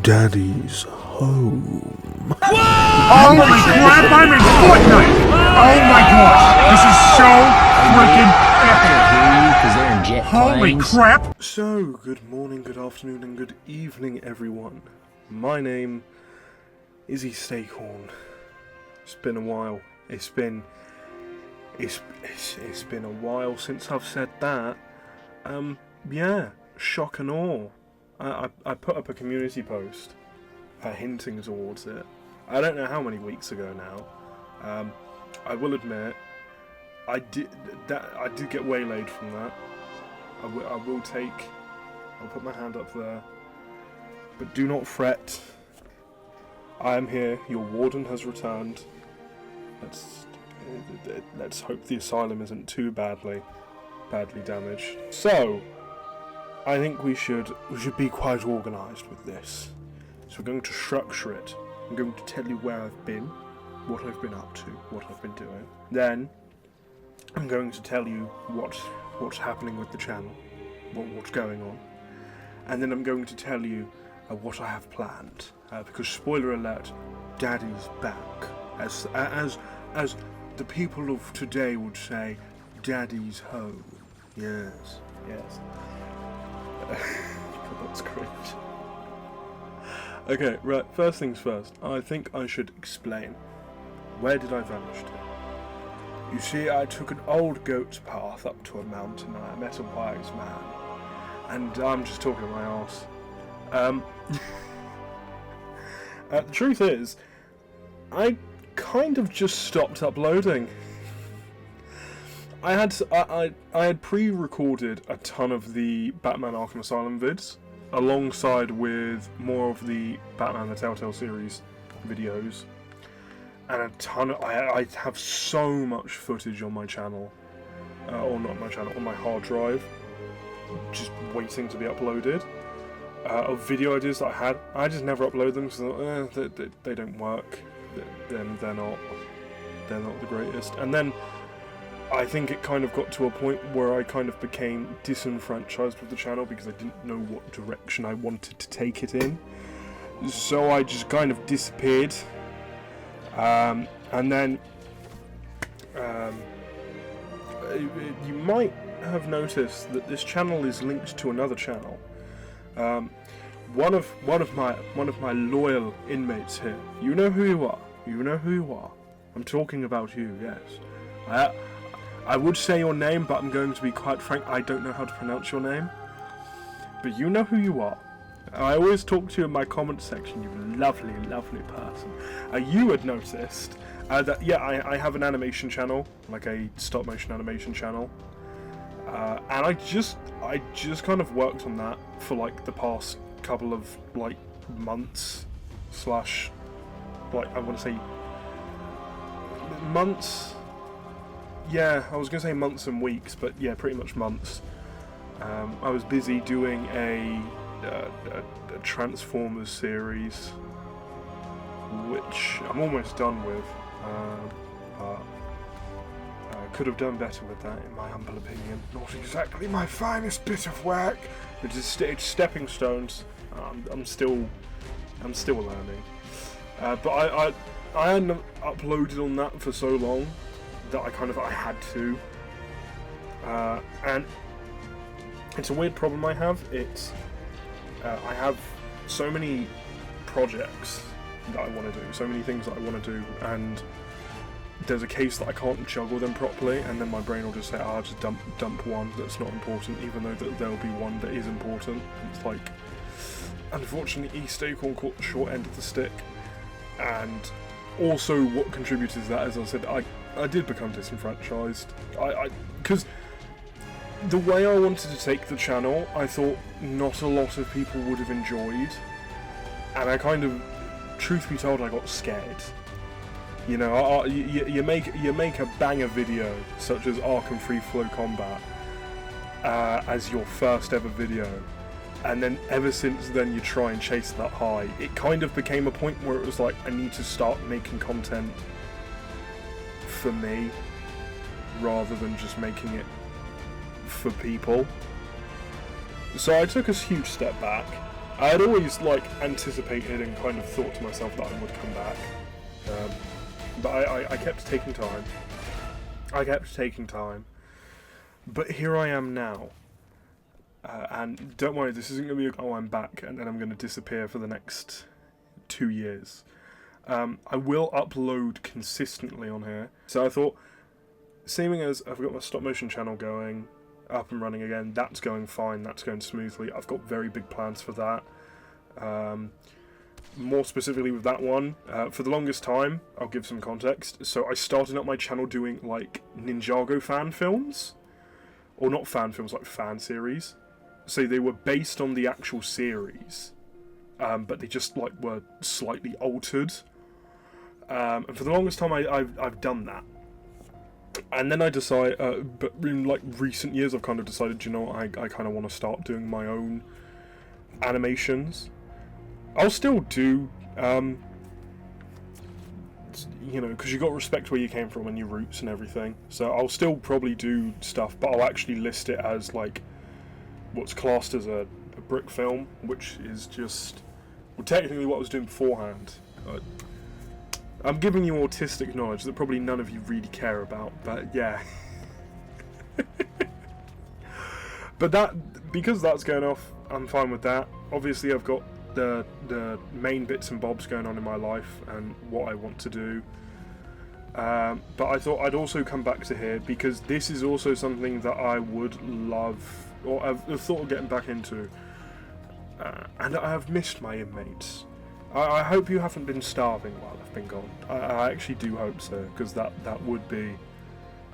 Daddy's home. Holy crap, I'm in Fortnite! Oh my gosh, this is so freaking epic! Holy crap! So, good morning, good afternoon, and good evening, everyone. My name is Eastacorn. It's been a while. It's been a while since I've said that. Yeah, shock and awe. I put up a community post hinting towards it. I don't know how many weeks ago now. I will admit, I did get waylaid from that. I'll put my hand up there. But do not fret. I am here. Your warden has returned. Let's hope the asylum isn't too badly damaged. So, I think we should be quite organised with this. So we're going to structure it. I'm going to tell you where I've been, what I've been up to, what I've been doing. Then I'm going to tell you what's happening with the channel, what's going on, and then I'm going to tell you what I have planned. Because spoiler alert, Daddy's back. As the people of today would say, Daddy's home. Yes. God, that's cringe. Okay, right, first things first. I think I should explain. Where did I vanish to? You see, I took an old goat's path up to a mountain and I met a wise man. And I'm just talking my arse. The truth is, I kind of just stopped uploading. I had pre-recorded a ton of the Batman Arkham Asylum vids, alongside with more of the Batman the Telltale series videos, and a ton of, I have so much footage on my channel, or not my channel, on my hard drive, just waiting to be uploaded, of video ideas that I had. I just never upload them because they don't work. They're not the greatest. And then I think it kind of got to a point where I kind of became disenfranchised with the channel because I didn't know what direction I wanted to take it in. So I just kind of disappeared. And then you might have noticed that this channel is linked to another channel. One of my loyal inmates here. You know who you are. You know who you are. I'm talking about you. Yes. I would say your name, but I'm going to be quite frank. I don't know how to pronounce your name. But you know who you are. I always talk to you in my comment section. You lovely, lovely person. You had noticed that I have an animation channel, like a stop motion animation channel. And I just kind of worked on that for like the past couple of like months / like I want to say months. Yeah, I was going to say months and weeks, but yeah, pretty much months. I was busy doing a Transformers series, which I'm almost done with. Could have done better with that, in my humble opinion. Not exactly my finest bit of work, but it's stepping stones. I'm still learning. But I hadn't uploaded on that for so long that I had to. And it's a weird problem I have. I have so many projects that I want to do, so many things that I want to do, and there's a case that I can't juggle them properly, and then my brain will just say, I'll just dump one that's not important, even though there'll be one that is important. It's like, unfortunately, Eastacorn caught the short end of the stick, and also what contributed to that, as I said, I did become disenfranchised. Because the way I wanted to take the channel, I thought not a lot of people would have enjoyed, and I kind of, truth be told, I got scared. You know, you make a banger video such as Arkham Free Flow Combat as your first ever video, and then ever since then you try and chase that high. It kind of became a point where it was like, I need to start making content for me rather than just making it for people. So I took a huge step back. I had always like anticipated and kind of thought to myself that I would come back, but I kept taking time. But here I am now. And don't worry, this isn't going to be oh, I'm back and then I'm going to disappear for the next 2 years. I will upload consistently on here. So I thought, seeing as I've got my stop motion channel going, up and running again, that's going fine, that's going smoothly. I've got very big plans for that. More specifically with that one, for the longest time, I'll give some context. So I started up my channel doing like Ninjago fan films. Or not fan films, like fan series. So they were based on the actual series, but they just like were slightly altered. And for the longest time, I've done that. And then I decided, but in like recent years, I've kind of decided, you know, I kind of want to start doing my own animations. I'll still do, you know, because you got to respect where you came from and your roots and everything. So I'll still probably do stuff, but I'll actually list it as like what's classed as a brick film, which is just, well, technically what I was doing beforehand. I'm giving you autistic knowledge that probably none of you really care about, but yeah. But that, because that's going off, I'm fine with that. Obviously I've got the main bits and bobs going on in my life and what I want to do. But I thought I'd also come back to here because this is also something that I would love, or I've thought of getting back into. And I have missed my inmates. I hope you haven't been starving while I've been gone. I actually do hope so, because that would be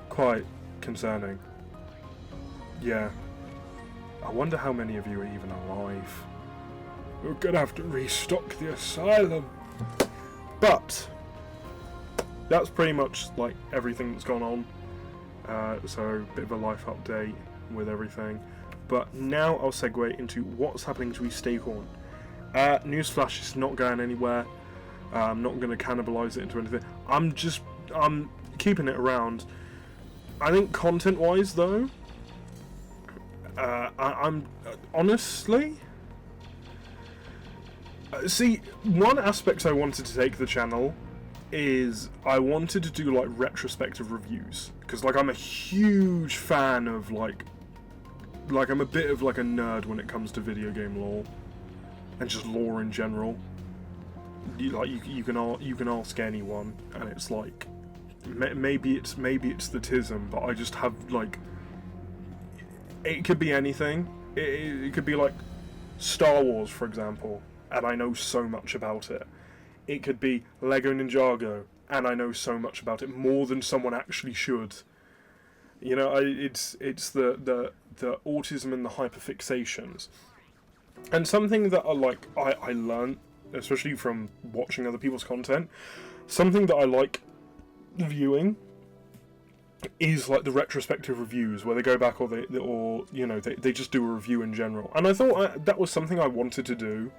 quite concerning. Yeah. I wonder how many of you are even alive. We're gonna have to restock the asylum. But that's pretty much like everything that's gone on. So a bit of a life update with everything. But now I'll segue into what's happening to East Acorn. Newsflash, is not going anywhere. I'm not going to cannibalize it into anything. I'm keeping it around. I think content-wise, though, I'm honestly. See, one aspect I wanted to take the channel is I wanted to do like retrospective reviews, because like I'm a huge fan of like I'm a bit of like a nerd when it comes to video game lore and just lore in general. You can ask anyone, and it's like maybe it's the tism, but I just have like, it could be anything. It could be like Star Wars, for example, and I know so much about it. It could be Lego Ninjago, and I know so much about it, more than someone actually should. You know, it's the autism and the hyperfixations. And something that I learned, especially from watching other people's content, something that I like viewing is like the retrospective reviews where they go back, or they just do a review in general. And I thought that was something I wanted to do.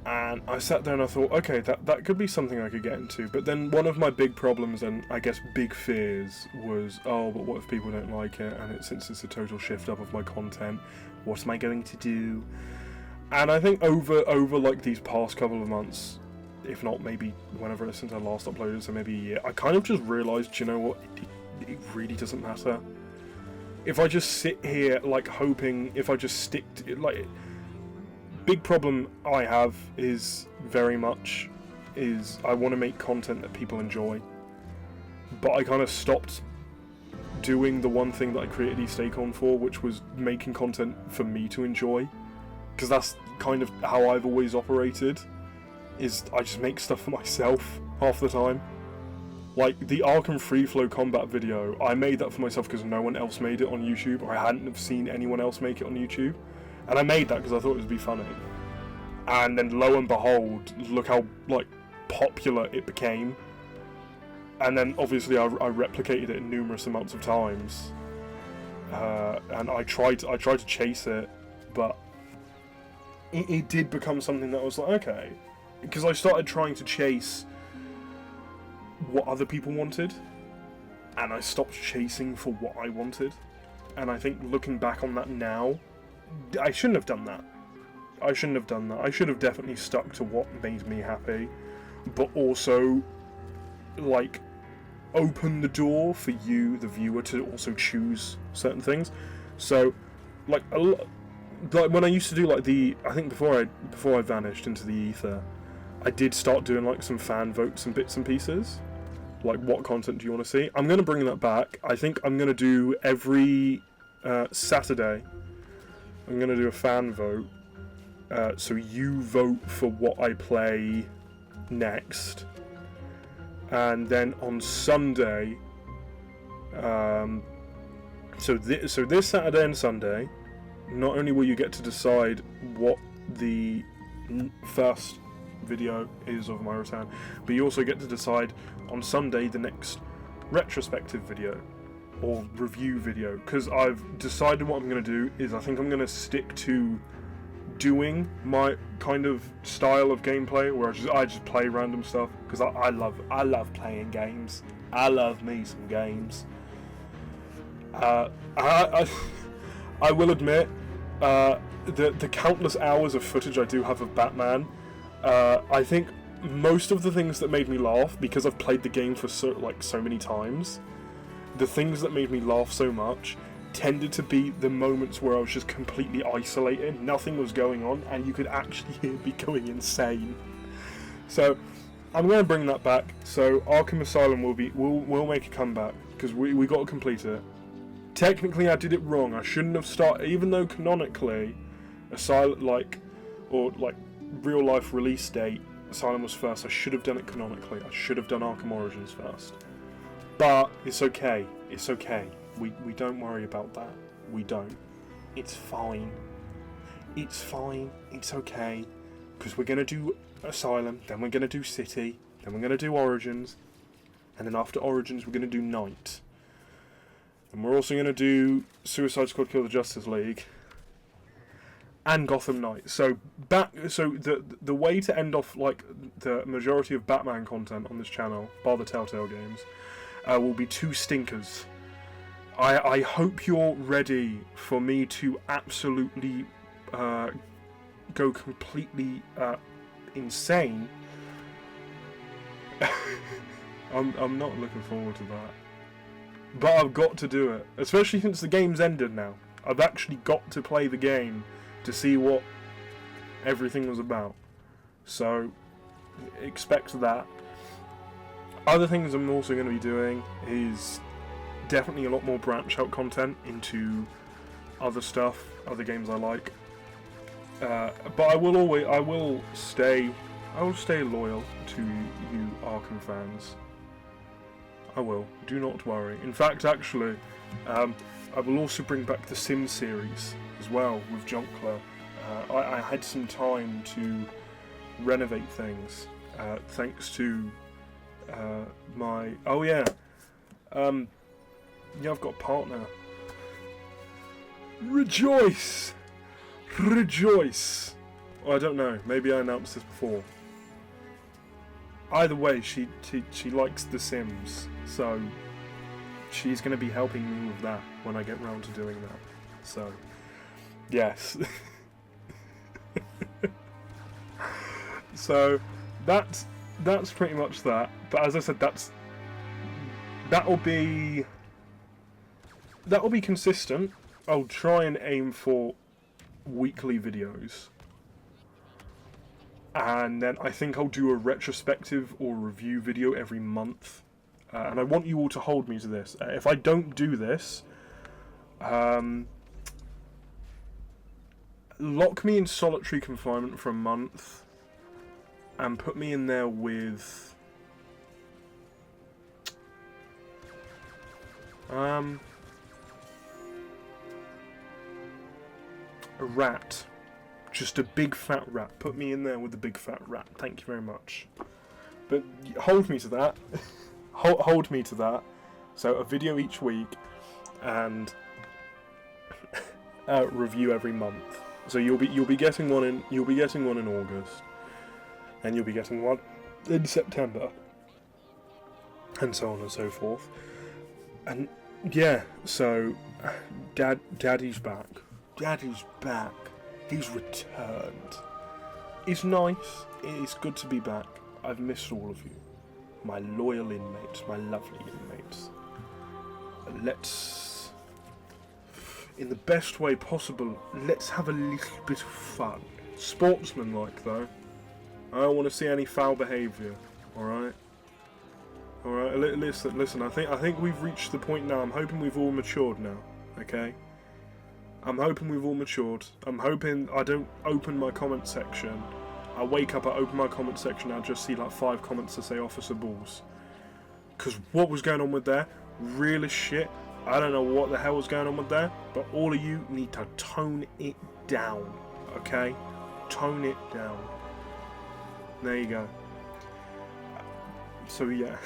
And I sat there and I thought, okay, that could be something I could get into. But then one of my big problems, and I guess big fears, was, oh, but what if people don't like it? And since it's a total shift up of my content, what am I going to do? And I think over like these past couple of months, if not maybe whenever since I last uploaded, so maybe a year, I kind of just realised, you know what, it really doesn't matter. If I just sit here like hoping, if I just stick to it, like, big problem I have is very much I want to make content that people enjoy, but I kind of stopped doing the one thing that I created East Acorn for, which was making content for me to enjoy, because that's kind of how I've always operated, is I just make stuff for myself half the time. Like the Arkham Free Flow combat video, I made that for myself because no one else made it on YouTube, or I hadn't have seen anyone else make it on YouTube. And I made that because I thought it would be funny. And then lo and behold, look how like popular it became. And then obviously I replicated it numerous amounts of times. And I tried to chase it, but it did become something that was like, okay. Because I started trying to chase what other people wanted, and I stopped chasing for what I wanted. And I think looking back on that now, I shouldn't have done that. I shouldn't have done that. I should have definitely stuck to what made me happy, but also, like, open the door for you, the viewer, to also choose certain things. So, like, like when I used to do like I think before I vanished into the ether, I did start doing like some fan votes and bits and pieces. Like, what content do you want to see? I'm gonna bring that back. I think I'm gonna do every Saturday. I'm gonna do a fan vote. So you vote for what I play next, and then on Sunday, so this Saturday and Sunday, not only will you get to decide what the first video is of my return, but you also get to decide on Sunday the next retrospective video or review video, because I've decided what I'm going to do is I think I'm going to stick to doing my kind of style of gameplay where I just play random stuff, because I love playing games. I love me some games. I will admit, the countless hours of footage I do have of Batman, I think most of the things that made me laugh, because I've played the game for so many times, the things that made me laugh so much tended to be the moments where I was just completely isolated, nothing was going on, and you could actually hear me going insane. So I'm going to bring that back. So Arkham Asylum will make a comeback, because we got to complete it. Technically I did it wrong. I shouldn't have started, even though canonically Asylum, real life release date, Asylum was first. I should have done it canonically. I should have done Arkham Origins first. But it's okay. It's okay. We don't worry about that. We don't. It's fine. It's fine. It's okay. Because we're going to do Asylum, then we're going to do City, then we're going to do Origins, and then after Origins we're going to do Night. And we're also going to do Suicide Squad Kill the Justice League and Gotham Knights. So the way to end off like the majority of Batman content on this channel, bar the Telltale games, will be two stinkers. I hope you're ready for me to absolutely go completely insane. I'm not looking forward to that. But I've got to do it. Especially since the game's ended now. I've actually got to play the game to see what everything was about. So, expect that. Other things I'm also going to be doing is definitely a lot more branch out content into other stuff, other games I like. But I will stay loyal to you Arkham fans. I will. Do not worry. In fact, actually, I will also bring back the Sims series as well with Jonkler. I had some time to renovate things, thanks to my... Oh yeah. Yeah, I've got a partner. Rejoice! Rejoice! Well, I don't know. Maybe I announced this before. Either way, she likes The Sims, so she's going to be helping me with that when I get round to doing that. So, yes. So that's pretty much that. But as I said, that'll be consistent. I'll try and aim for weekly videos. And then I think I'll do a retrospective or review video every month. And I want you all to hold me to this. If I don't do this, lock me in solitary confinement for a month and put me in there with a rat. Just a big fat rat. Put me in there with a big fat rat. Thank you very much. But hold me to that. Hold me to that. So a video each week and review every month. So you'll be getting one in August, and you'll be getting one in September, and so on and so forth. And yeah, so Daddy's back. Daddy's back. He's returned. It's nice. It's good to be back. I've missed all of you. My loyal inmates, my lovely inmates. Let's, in the best way possible, let's have a little bit of fun. Sportsmanlike, though. I don't want to see any foul behaviour. Alright? Alright, listen, I think we've reached the point now. I'm hoping we've all matured now. Okay? I'm hoping we've all matured. I'm hoping I don't open my comment section. I wake up, I open my comment section, I just see like 5 comments that say Officer Balls. Because what was going on with there? Real as shit. I don't know what the hell was going on with there, but all of you need to tone it down. Okay? Tone it down. There you go. So yeah.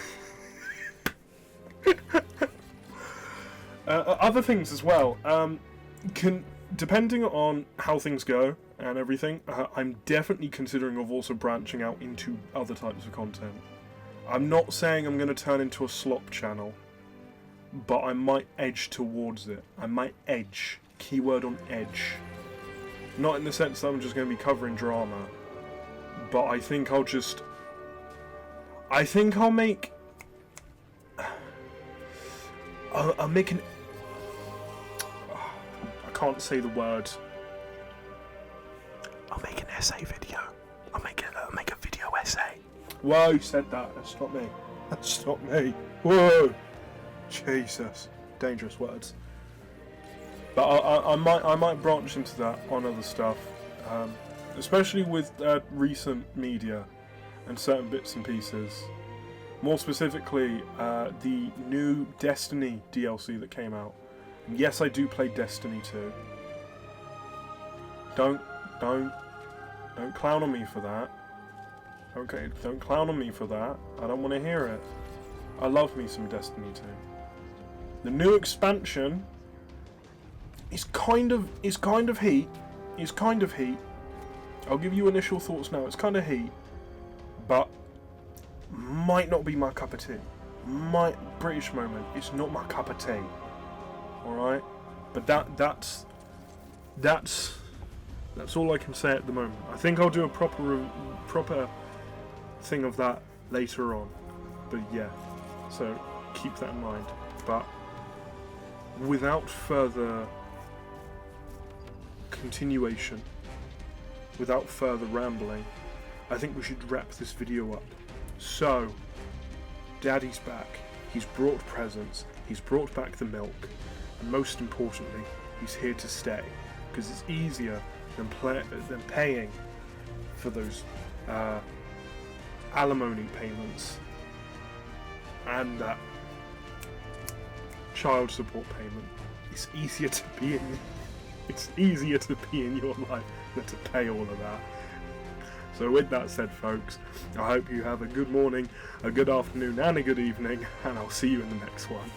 Other things as well. Depending on how things go and everything, I'm definitely considering of also branching out into other types of content. I'm not saying I'm going to turn into a slop channel, but I might edge towards it. I might edge. Keyword on edge. Not in the sense that I'm just going to be covering drama, but I think I'll make... I'll make an... I can't say the word. I'll make an essay video. I'll make a video essay. Whoa, you said that. That's not me. That's not me. Whoa. Jesus. Dangerous words. But I might branch into that on other stuff. Especially with recent media and certain bits and pieces. More specifically, the new Destiny DLC that came out. And yes, I do play Destiny 2. Don't clown on me for that. Okay, don't clown on me for that. I don't want to hear it. I love me some Destiny 2. The new expansion is kind of heat. It's kind of heat. I'll give you initial thoughts now. It's kind of heat, but might not be my cup of tea. British moment. It's not my cup of tea. All right, but that's all I can say at the moment. I think I'll do a proper thing of that later on. But yeah, so keep that in mind. But without further continuation, without further rambling, I think we should wrap this video up. So, Daddy's back. He's brought presents. He's brought back the milk. And most importantly, he's here to stay. Because it's easier than paying for those alimony payments and that child support payment. It's easier to be in your life than to pay all of that. So with that said, folks, I hope you have a good morning, a good afternoon, and a good evening, and I'll see you in the next one.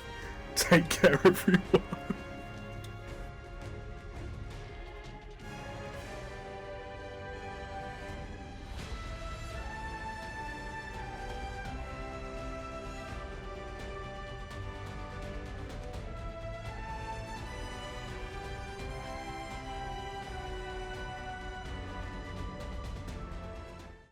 Take care, everyone.